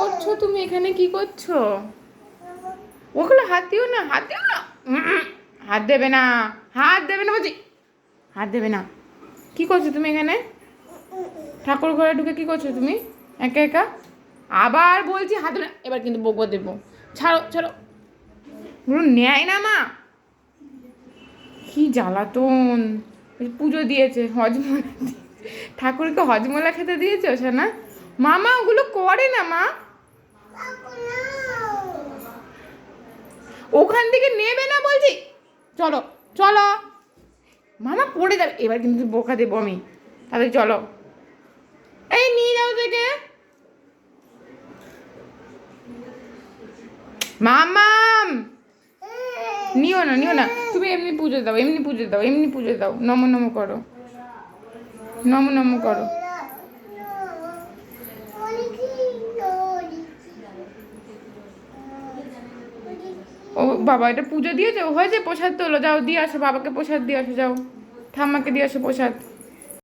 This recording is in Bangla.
করছো তুমি এখানে? কি করছো? ওগুলো হাত দিও না, হাত দিও না। হাত দেবে না, হাত দেবে না বলছি, হাত দেবে না। কি করছো তুমি এখানে? ঠাকুর ঘরে ঢুকে কি করছো তুমি একা একা? আবার বলছি হাত দেবে না, এবার কিন্তু বকবো দেবো। ছাড়ো ছাড়ো, নেয় না মা। কি জ্বালাতন! পুজো দিয়েছে, হজমোলা ঠাকুরকে হজমোলা খেতে দিয়েছে না? মামা ওগুলো করে না মা, ওখান থেকে নেবে না বলছি। চলো চলো, মামা পড়ে যাবে, এবার কিন্তু বোকা দেবো আমি। তাহলে চলো, এই নিয়ে যাও থেকে। মামাম, নিও না নিও না, তুমি এমনি পুজো দাও, এমনি পুজো দাও, এমনি পুজো দাও, নমো নমো করো, নমো নমো করো। ও বাবা, এটা পুজো দিয়েছে, হয়েছে, প্রসাদ তোলো, যাও দিয়ে আসো বাবাকে, প্রসাদ দিয়ে আসো, যাও ঠাম্মাকে দিয়ে আসো প্রসাদ।